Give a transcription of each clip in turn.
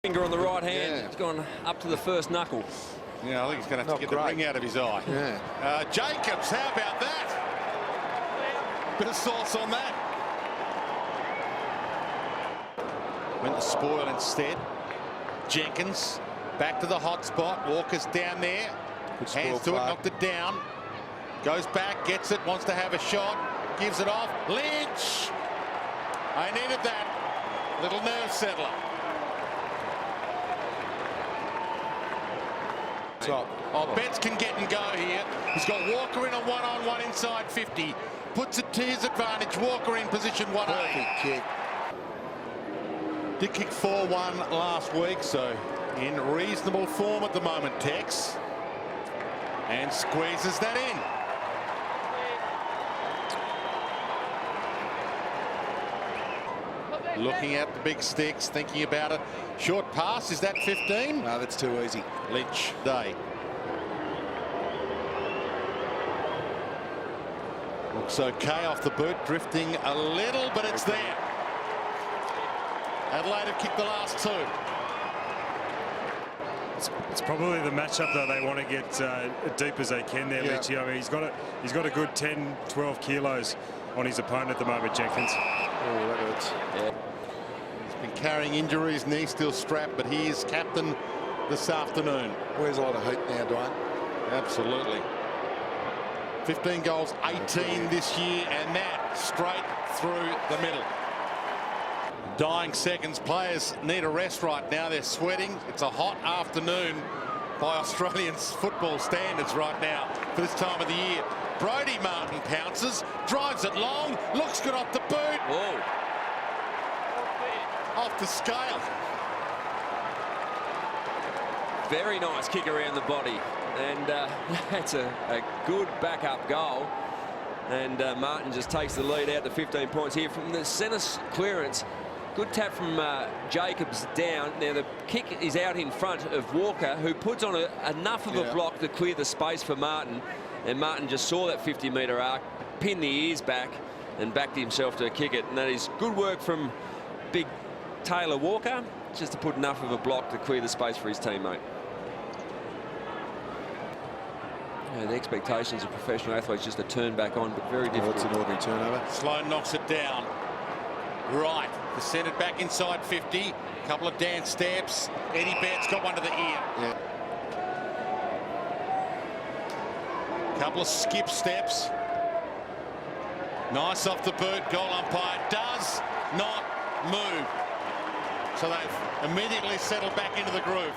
Finger on the right hand. Yeah. It's gone up to the first knuckle. Yeah, I think he's going to have to get the ring out of his eye. Yeah. Jacobs, how about that? Bit of sauce on that. Went to spoil instead. Jenkins back to the hot spot. Walker's down there. Hands to it, knocked it down. Goes back, gets it, wants to have a shot. Gives it off. Lynch! I needed that. Little nerve settler. Oh, Betts can get and go here. He's got Walker in a one-on-one inside 50. Puts it to his advantage. Walker in position 1A. Perfect kick. Did kick 4-1 last week, so in reasonable form at the moment, Tex. And squeezes that in. Looking at the big sticks, thinking about it. Short pass, is that 15? No, that's too easy. Lynch day. Looks okay off the boot, drifting a little, but it's there. Adelaide have kicked the last two. It's probably the matchup that they want to get deep as they can there, Leachy. I mean, he's got a good 10, 12 kilos on his opponent at the moment, Jenkins. Oh, that hurts. Yeah. He's been carrying injuries, knee still strapped, but he is captain this afternoon. Wears a lot of heat now, Dwayne. Absolutely. 15 goals, 18 this year, and that straight through the middle. Dying seconds. Players need a rest right now. They're sweating. It's a hot afternoon by Australian football standards right now for this time of the year. Brodie Martin pounces, drives it long, looks good off the boot. Whoa. Off the scale. Very nice kick around the body. And that's a good backup goal. And Martin just takes the lead out to 15 points here from the centre clearance. Good tap from Jacobs down. Now the kick is out in front of Walker, who puts on enough of a block to clear the space for Martin. And Martin just saw that 50-metre arc, pinned the ears back and backed himself to kick it. And that is good work from big Taylor Walker, just to put enough of a block to clear the space for his teammate. Yeah, the expectations of professional athletes just to turn back on, but very difficult. It's an ordinary turnover. Sloan knocks it down. Right, the centre back inside 50. Couple of dance steps. Eddie Betts got one to the ear. Yeah. Couple of skip steps. Nice off the boot. Goal umpire does not move. So they've immediately settled back into the groove.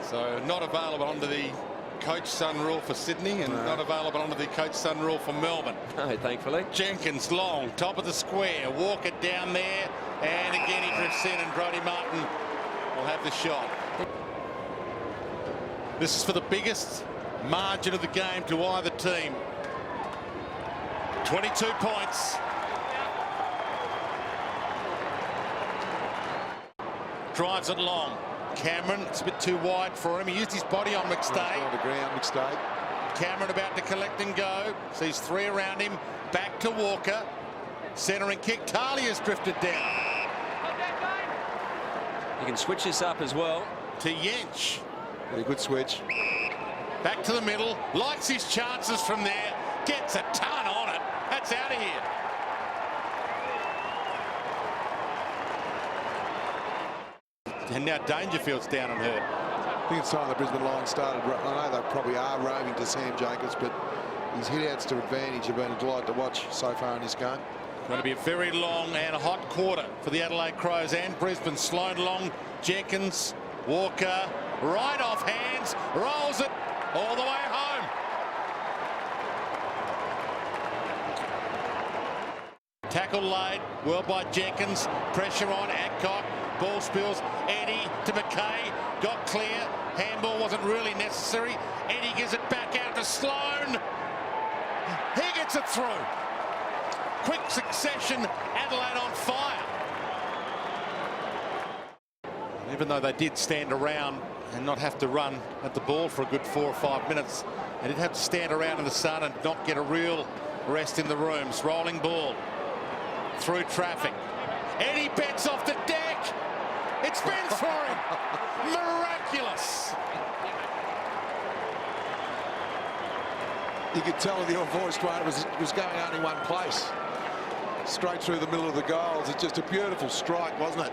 So not available under the coach-son rule for Sydney, and not available under the coach-son rule for Melbourne. No, thankfully. Jenkins long, top of the square. Walker down there, and again he drifts in, and Brodie Martin will have the shot. This is for the biggest margin of the game to either team. 22 points. Drives it long. Cameron, it's a bit too wide for him. He used his body on McStay. On the ground, McStay. Cameron about to collect and go. Sees three around him. Back to Walker. Centering kick. Talia's drifted down. You can switch this up as well. To Yench. Very good switch. Back to the middle. Likes his chances from there. Gets a ton on it. That's out of here. And now Dangerfield's down and hurt. I think it's time the Brisbane Lions started. I know they probably are roaming to Sam Jacobs, but his hit-outs to advantage have been a delight to watch so far in this game. Going to be a very long and a hot quarter for the Adelaide Crows and Brisbane. Sloan long. Jenkins, Walker, right off hands, rolls it all the way home. Tackle laid, well by Jenkins. Pressure on Adcock. Ball spills. Eddie to McKay. Got clear. Handball wasn't really necessary. Eddie gives it back out to Sloan. He gets it through. Quick succession. Adelaide on fire. Even though they did stand around and not have to run at the ball for a good 4 or 5 minutes, they did have to stand around in the sun and not get a real rest in the rooms. Rolling ball through traffic. Eddie Betts off the deck. It spins for him. Miraculous. You could tell with your voice, Dwayne, it was going only one place. Straight through the middle of the goals. It's just a beautiful strike, wasn't it?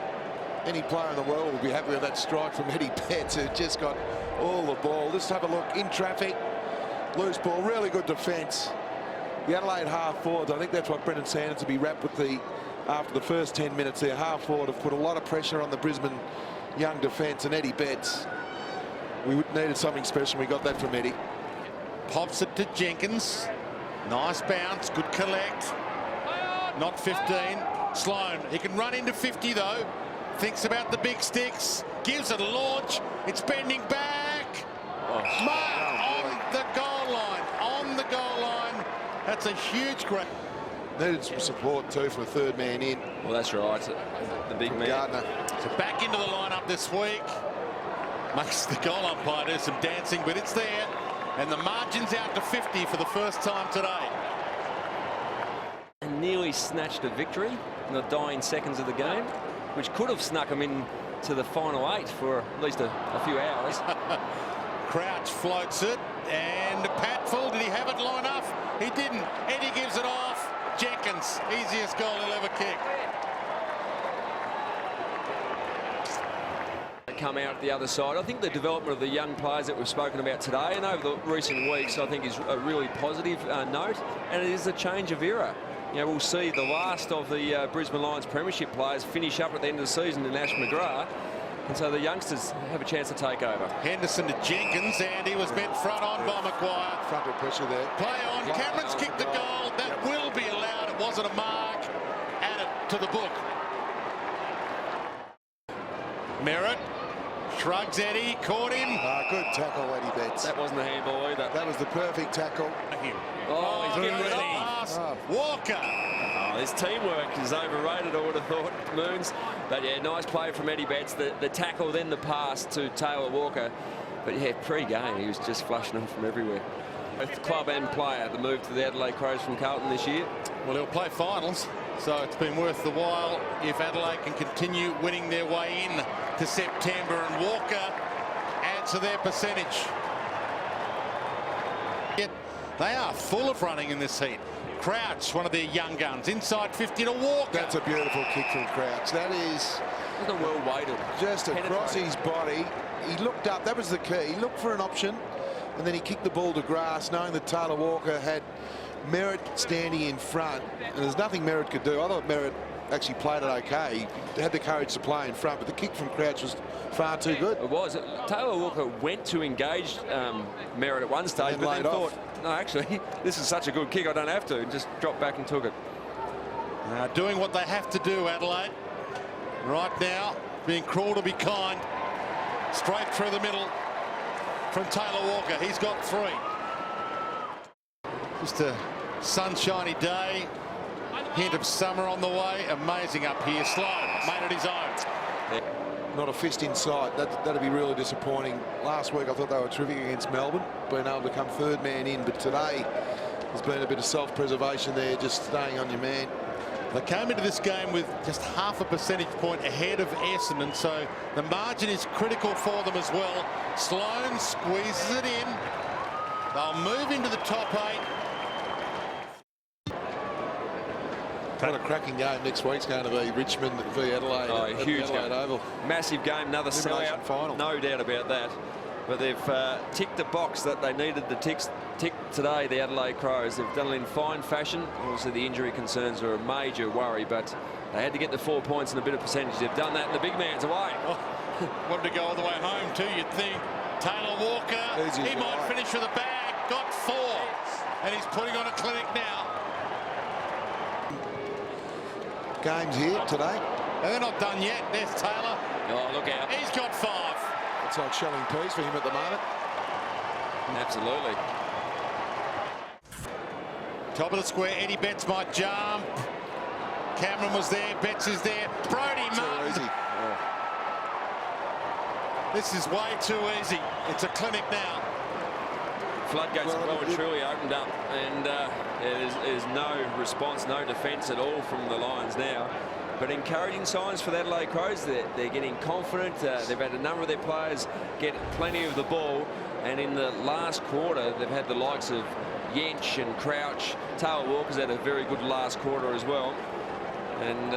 Any player in the world will be happy with that strike from Eddie Betts, who just got all the ball. Just have a look. In traffic, loose ball, really good defence. The Adelaide half forwards, I think that's what Brendan Sanders will be wrapped with after the first 10 minutes there. Half forward have put a lot of pressure on the Brisbane young defence, and Eddie Betts, we needed something special. We got that from Eddie. Pops it to Jenkins. Nice bounce, good collect. Not 15. Sloan, he can run into 50 though. Thinks about the big sticks. Gives it a launch. It's bending back. Mark on the goal line. On the goal line. That's a huge grab. Needed some support too for a third man in. Well, that's right. The big man. Gardner. So back into the lineup this week. Makes the goal umpire do some dancing, but it's there. And the margin's out to 50 for the first time today. And nearly snatched a victory in the dying seconds of the game, which could have snuck him in to the final 8 for at least a few hours. Crouch floats it, and Patfull, did he have it line up? He didn't. Eddie gives it off. Jenkins, easiest goal he'll ever kick. Come out the other side. I think the development of the young players that we've spoken about today and over the recent weeks, I think, is a really positive note, and it is a change of era. You know, we'll see the last of the Brisbane Lions premiership players finish up at the end of the season in Ash McGrath, and so the youngsters have a chance to take over. Henderson to Jenkins, and he was met front on by Maguire. Front of pressure there. Play on. Cameron's kicked the goal. That will be allowed. It wasn't a mark. Add it to the book. Merritt shrugs Eddie, caught him. Good tackle, Eddie Betts. That wasn't a handball either. That was the perfect tackle. Oh, he's getting rid of Pass. Walker. Oh, his teamwork is overrated, I would have thought, Moons. But yeah, nice play from Eddie Betts. The tackle, then the pass to Taylor Walker. But yeah, pre-game, he was just flushing them from everywhere. Both club and player, the move to the Adelaide Crows from Carlton this year. Well, he'll play finals, so it's been worth the while if Adelaide can continue winning their way in to September, and Walker adds to their percentage. Yet they are full of running in this heat. Crouch, one of their young guns, inside 50 to Walker. That's a beautiful kick from Crouch. That is Wasn't well weighted. just across his body. He looked up. That was the key. He looked for an option, and then he kicked the ball to grass, knowing that Taylor Walker had Merritt standing in front, and there's nothing Merritt could do. I thought Merritt actually played it okay. He had the courage to play in front, but the kick from Crouch was far too good. It was. Taylor Walker went to engage Merritt at one stage, but then thought, no, actually, this is such a good kick, I don't have to, and just dropped back and took it. Doing what they have to do, Adelaide. Right now, being cruel to be kind. Straight through the middle from Taylor Walker. He's got 3. Just a sunshiny day. Hint of summer on the way. Amazing up here. Sloan made it his own. Not a fist in sight. That'd be really disappointing. Last week I thought they were terrific against Melbourne, being able to come third man in, but today there's been a bit of self-preservation there, just staying on your man. They came into this game with just half a percentage point ahead of Essendon, so the margin is critical for them as well. Sloan squeezes it in. They'll move into the top 8. What a cracking game next week's going to be. Richmond v Adelaide. Oh, at huge Adelaide game. Oval. Massive game, another Elimination sellout. final. No doubt about that. But they've ticked the box that they needed to tick today, the Adelaide Crows. They've done it in fine fashion. Obviously, the injury concerns are a major worry, but they had to get the 4 points and a bit of percentage. They've done that, and the big man's away. Oh, wanted to go all the way home too, you'd think. Taylor Walker, he might finish with a bag. Got 4, and he's putting on a clinic now. Games here today. And they're not done yet. There's Taylor. Oh, look out. He's got 5. It's like shelling peas for him at the moment. Absolutely. Top of the square, Eddie Betts might jump. Cameron was there, Betts is there. Brody Too Martin. easy. Oh. This is way too easy. It's a clinic now. Floodgates have well and truly opened up, and there's no response, no defence at all from the Lions now. but encouraging signs for the Adelaide Crows. They're getting confident. They've had a number of their players get plenty of the ball, and in the last quarter they've had the likes of Yench and Crouch. Taylor Walker's had a very good last quarter as well, and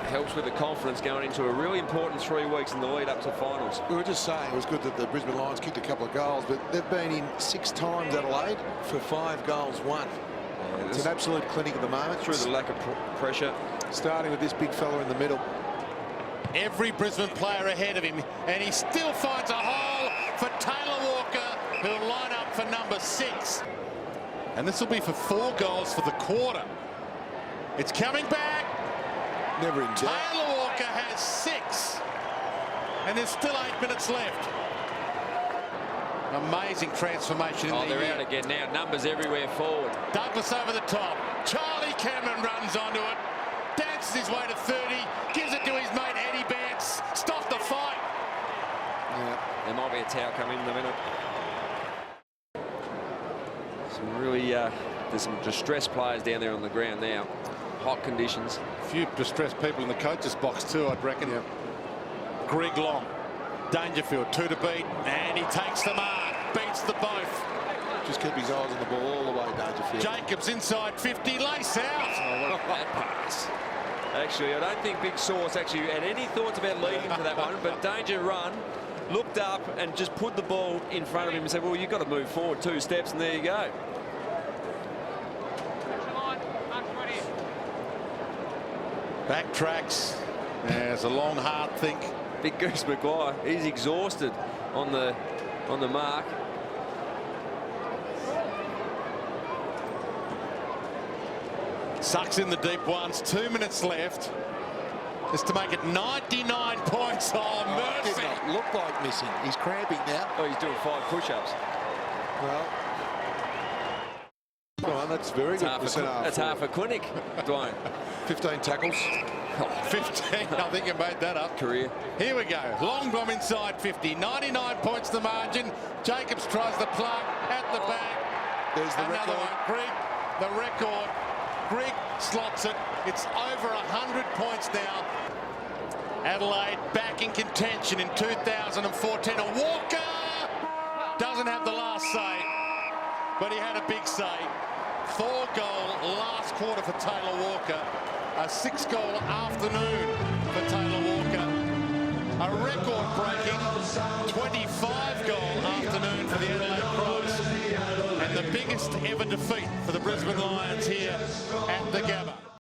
helps with the confidence going into a really important 3 weeks in the lead up to finals. We were just saying it was good that the Brisbane Lions kicked a couple of goals, but they've been in 6 times Adelaide for 5 goals won. It's an absolute clinic at the moment. Through the lack of pressure. Starting with this big fella in the middle. Every Brisbane player ahead of him, and he still finds a hole for Taylor Walker, who'll line up for number 6. And this will be for 4 goals for the quarter. It's coming back. Never in doubt. Taylor Walker has 6, and there's still 8 minutes left. Amazing transformation in the they're year. out again now. Numbers everywhere forward. Douglas over the top. Charlie Cameron runs onto it. Dances his way to 30. Gives it to his mate Eddie Banks. Stop the fight. Yeah, there might be a towel coming in a minute. Some really, there's some distressed players down there on the ground now. Hot conditions. A few distressed people in the coach's box too, I'd reckon. Yeah. Greg Long. Dangerfield, 2 to beat, and he takes the mark. Beats the both. Just keep his eyes on the ball all the way, Dangerfield. Jacobs inside 50, lace out. Oh, what a bad pass. Actually, I don't think Big Sauce actually had any thoughts about leading to that one, but Danger run, looked up and just put the ball in front of him and said, well, you've got to move forward 2 steps, and there you go. Backtracks. There's a long, hard think. Big Goose Maguire, he's exhausted on the mark. Sucks in the deep ones. 2 minutes left. Just to make it 99 points. Oh, It mercy. did not look like missing. He's cramping now. Oh, he's doing 5 push-ups. Well, that's very good. That's half a clinic, Dwayne. 15 tackles. 15. I think you made that up. Career. Here we go. Long bomb inside 50. 99 points the margin. Jacobs tries the plug at the back. There's the Another record. one. Greg, the record. Greg slots it. It's over 100 points now. Adelaide back in contention in 2014. A Walker doesn't have the last say, but he had a big say. 4-goal last quarter for Taylor Walker. A 6-goal afternoon for Taylor Walker. A record-breaking 25-goal afternoon for the Adelaide Crows. And the biggest ever defeat for the Brisbane Lions here at the Gabba.